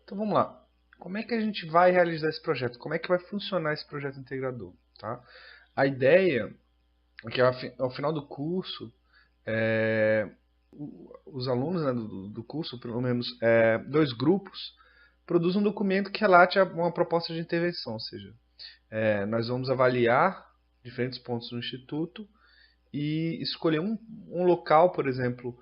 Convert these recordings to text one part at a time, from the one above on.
Então vamos lá. Como é que a gente vai realizar esse projeto? Como é que vai funcionar esse projeto integrador? Tá? A ideia é que ao final do curso, os alunos, né, do curso, pelo menos dois grupos, produzam um documento que relate uma proposta de intervenção. Ou seja, nós vamos avaliar diferentes pontos do Instituto e escolher um local, por exemplo,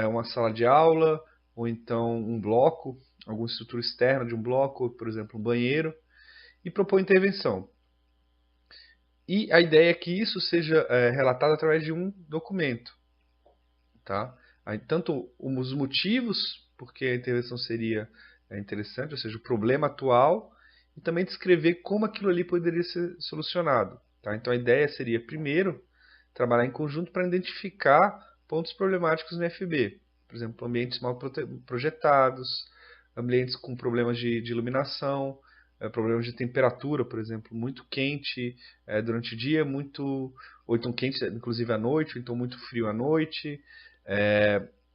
uma sala de aula, ou então um bloco, alguma estrutura externa de um bloco, por exemplo, um banheiro, e propor intervenção. E a ideia é que isso seja relatado através de um documento. Tá? Aí, tanto os motivos porque a intervenção seria interessante, ou seja, o problema atual, e também descrever como aquilo ali poderia ser solucionado. Tá? Então a ideia seria, primeiro, trabalhar em conjunto para identificar pontos problemáticos no FB. Por exemplo, ambientes mal projetados, ambientes com problemas de iluminação, problemas de temperatura, por exemplo, muito quente durante o dia, ou então quente inclusive à noite, ou então muito frio à noite.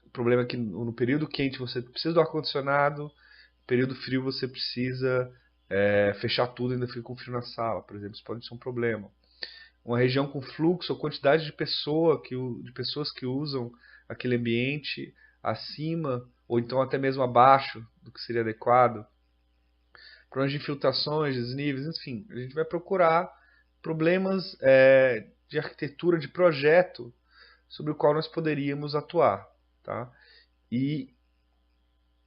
O problema é que no período quente você precisa do ar-condicionado, no período frio você precisa fechar tudo e ainda fica com frio na sala, por exemplo. Isso pode ser um problema. Uma região com fluxo ou quantidade de pessoas que usam aquele ambiente acima ou então até mesmo abaixo do que seria adequado. Problemas de infiltrações, desníveis, enfim. A gente vai procurar problemas de arquitetura, de projeto, sobre o qual nós poderíamos atuar. Tá? E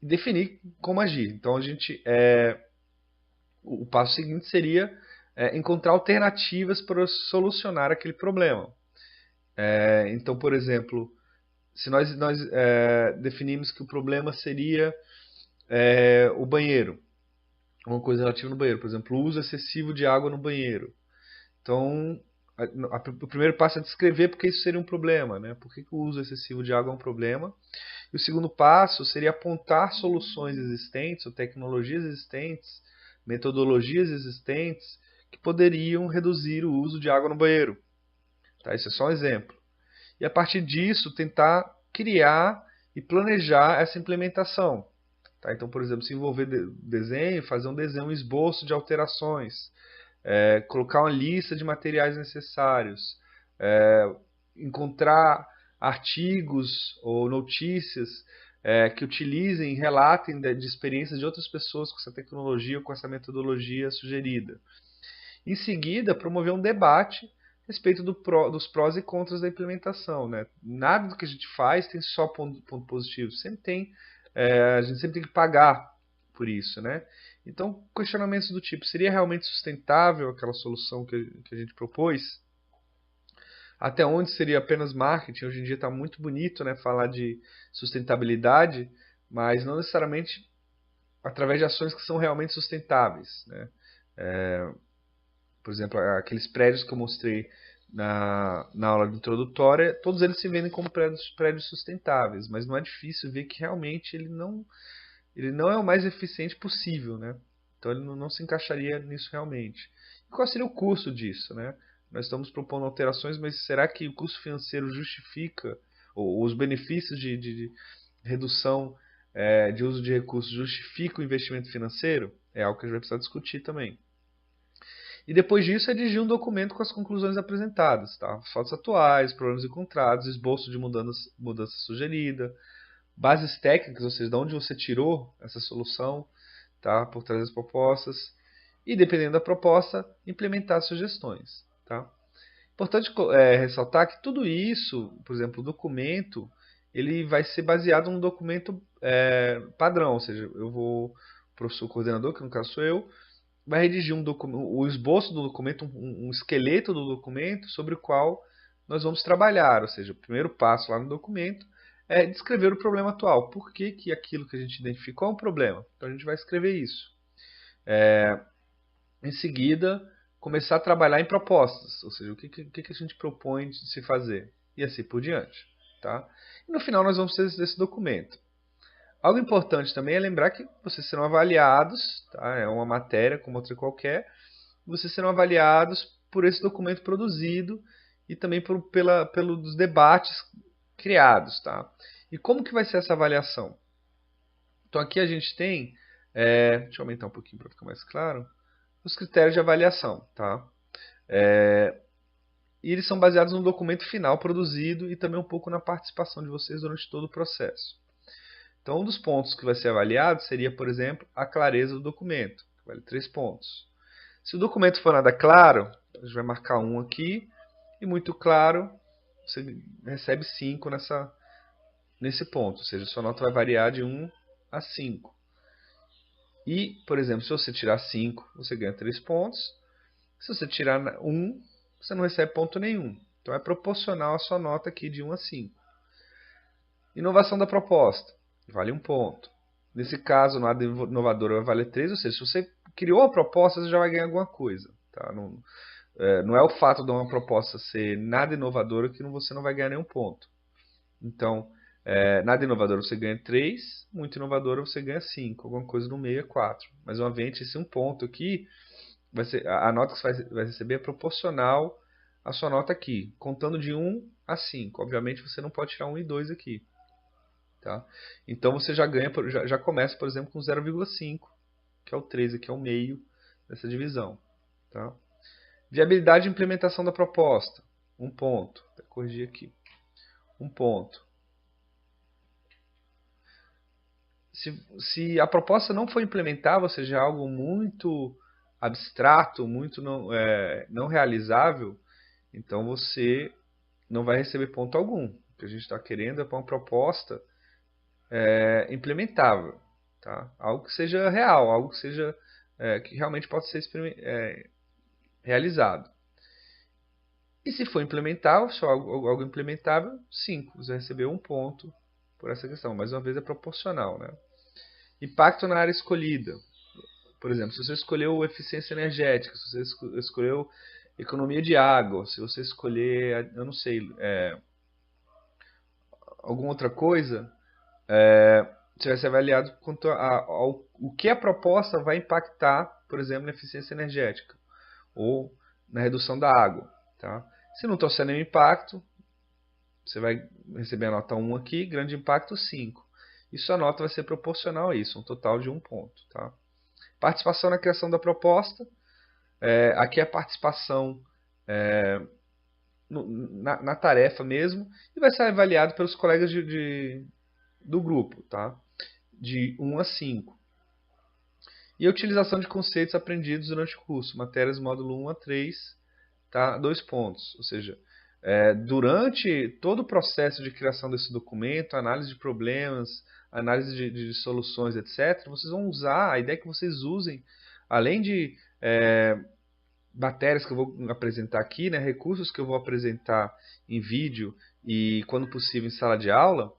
definir como agir. Então, o passo seguinte seria encontrar alternativas para solucionar aquele problema. Então, por exemplo, se nós definimos que o problema seria o banheiro, uma coisa relativa no banheiro, por exemplo, o uso excessivo de água no banheiro. Então, o primeiro passo é descrever porque isso seria um problema, né? Por que o uso excessivo de água é um problema? E o segundo passo seria apontar soluções existentes, ou tecnologias existentes, metodologias existentes, que poderiam reduzir o uso de água no banheiro. Tá? Isso é só um exemplo. E a partir disso, tentar criar e planejar essa implementação. Tá? Então, por exemplo, se envolver desenho, fazer um desenho, um esboço de alterações, colocar uma lista de materiais necessários, encontrar artigos ou notícias que utilizem, relatem de experiências de outras pessoas com essa tecnologia ou com essa metodologia sugerida. Em seguida, promover um debate a respeito dos prós e contras da implementação. Né? Nada do que a gente faz tem só ponto positivo. Sempre tem, a gente sempre tem que pagar por isso. Né? Então, questionamentos do tipo, seria realmente sustentável aquela solução que a gente propôs? Até onde seria apenas marketing? Hoje em dia está muito bonito, né, falar de sustentabilidade, mas não necessariamente através de ações que são realmente sustentáveis. Né? Por exemplo, aqueles prédios que eu mostrei na aula introdutória, todos eles se vendem como prédios sustentáveis, mas não é difícil ver que realmente ele não é o mais eficiente possível, né? Então ele não se encaixaria nisso realmente. E qual seria o custo disso, né? Nós estamos propondo alterações, mas será que o custo financeiro justifica, ou os benefícios de redução de uso de recursos justificam o investimento financeiro? É algo que a gente vai precisar discutir também. E depois disso, redigir um documento com as conclusões apresentadas, tá? Fatos atuais, problemas encontrados, esboço de mudança sugerida, bases técnicas, ou seja, de onde você tirou essa solução, tá? Por trás das propostas. E, dependendo da proposta, implementar sugestões. Tá? Importante ressaltar que tudo isso, por exemplo, o documento, ele vai ser baseado num documento padrão, ou seja, o professor coordenador, que no caso sou eu, vai redigir o esboço do documento, um esqueleto do documento sobre o qual nós vamos trabalhar. Ou seja, o primeiro passo lá no documento é descrever o problema atual. Por que, que aquilo que a gente identificou é um problema? Então a gente vai escrever isso. Em seguida, começar a trabalhar em propostas, ou seja, o que a gente propõe de se fazer, e assim por diante. Tá? E no final nós vamos ter esse documento. Algo importante também é lembrar que vocês serão avaliados, tá? É uma matéria como outra qualquer, vocês serão avaliados por esse documento produzido e também pelos debates criados. Tá? E como que vai ser essa avaliação? Então aqui a gente tem Deixa eu aumentar um pouquinho para ficar mais claro. Os critérios de avaliação, tá? E eles são baseados no documento final produzido e também um pouco na participação de vocês durante todo o processo. Então, um dos pontos que vai ser avaliado seria, por exemplo, a clareza do documento, que vale 3 pontos. Se o documento for nada claro, a gente vai marcar 1 aqui, e muito claro, você recebe 5 nesse ponto, ou seja, sua nota vai variar de 1 a 5. E, por exemplo, se você tirar 5, você ganha 3 pontos. Se você tirar 1, você não recebe ponto nenhum. Então é proporcional a sua nota aqui de 1 a 5. Inovação da proposta, vale 1 ponto. Nesse caso, nada inovador vai valer 3, ou seja, se você criou a proposta, você já vai ganhar alguma coisa. Tá? Não é o fato de uma proposta ser nada inovadora que você não vai ganhar nenhum ponto. Então, nada inovador você ganha 3, muito inovador você ganha 5, alguma coisa no meio é 4. Mas, novamente, esse 1 ponto aqui, a nota que você vai receber é proporcional à sua nota aqui, contando de 1 a 5. Obviamente, você não pode tirar 1 e 2 aqui. Tá? Então, você já começa, por exemplo, com 0,5, que é o 3, aqui é o meio dessa divisão. Tá? Viabilidade e implementação da proposta, 1 ponto. Vou corrigir aqui. 1 ponto. Se a proposta não for implementável, ou seja, algo muito abstrato, muito não realizável, então você não vai receber ponto algum. O que a gente está querendo é para uma proposta implementável. Tá? Algo que seja real, algo que seja que realmente possa ser realizado. E se for implementável, só algo implementável, 5. Você vai receber 1 ponto por essa questão. Mais uma vez é proporcional. Né? Impacto na área escolhida. Por exemplo, se você escolheu eficiência energética, se você escolheu economia de água, se você escolher, eu não sei, alguma outra coisa, você vai ser avaliado quanto ao que a proposta vai impactar, por exemplo, na eficiência energética ou na redução da água. Tá? Se não trouxer nenhum impacto, você vai receber a nota 1 aqui, grande impacto 5. E sua nota vai ser proporcional a isso, um total de 1 ponto. Tá? Participação na criação da proposta. Aqui é a participação na tarefa mesmo, e vai ser avaliado pelos colegas do grupo, tá? De 1 a 5. E a utilização de conceitos aprendidos durante o curso, matérias módulo 1 a 3, tá? 2 pontos. Ou seja, durante todo o processo de criação desse documento, análise de problemas, análise de soluções, etc., vocês vão usar, a ideia é que vocês usem, além de matérias que eu vou apresentar aqui, né, recursos que eu vou apresentar em vídeo e, quando possível, em sala de aula,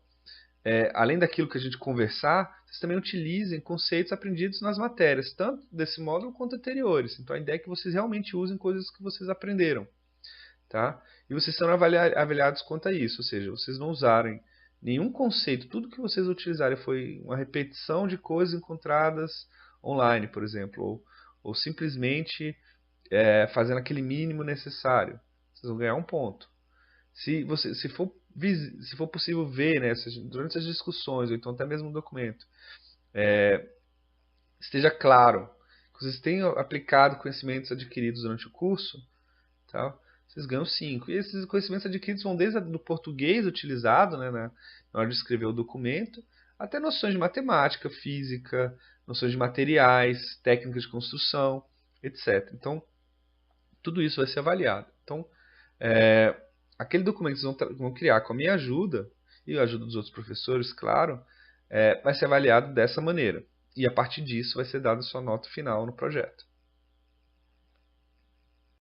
além daquilo que a gente conversar, vocês também utilizem conceitos aprendidos nas matérias, tanto desse módulo quanto anteriores. Então, a ideia é que vocês realmente usem coisas que vocês aprenderam. Tá? E vocês serão avaliados quanto a isso, ou seja, vocês não usarem nenhum conceito, tudo que vocês utilizarem foi uma repetição de coisas encontradas online, por exemplo, ou simplesmente fazendo aquele mínimo necessário. Vocês vão ganhar 1 ponto. Se for possível ver, né, durante as discussões, ou então até mesmo no documento, esteja claro que vocês tenham aplicado conhecimentos adquiridos durante o curso, tá? Vocês ganham 5. E esses conhecimentos adquiridos vão desde o português utilizado, né, na hora de escrever o documento, até noções de matemática, física, noções de materiais, técnicas de construção, etc. Então, tudo isso vai ser avaliado. Então, aquele documento que vocês vão criar com a minha ajuda, e a ajuda dos outros professores, claro, vai ser avaliado dessa maneira. E a partir disso vai ser dada a sua nota final no projeto.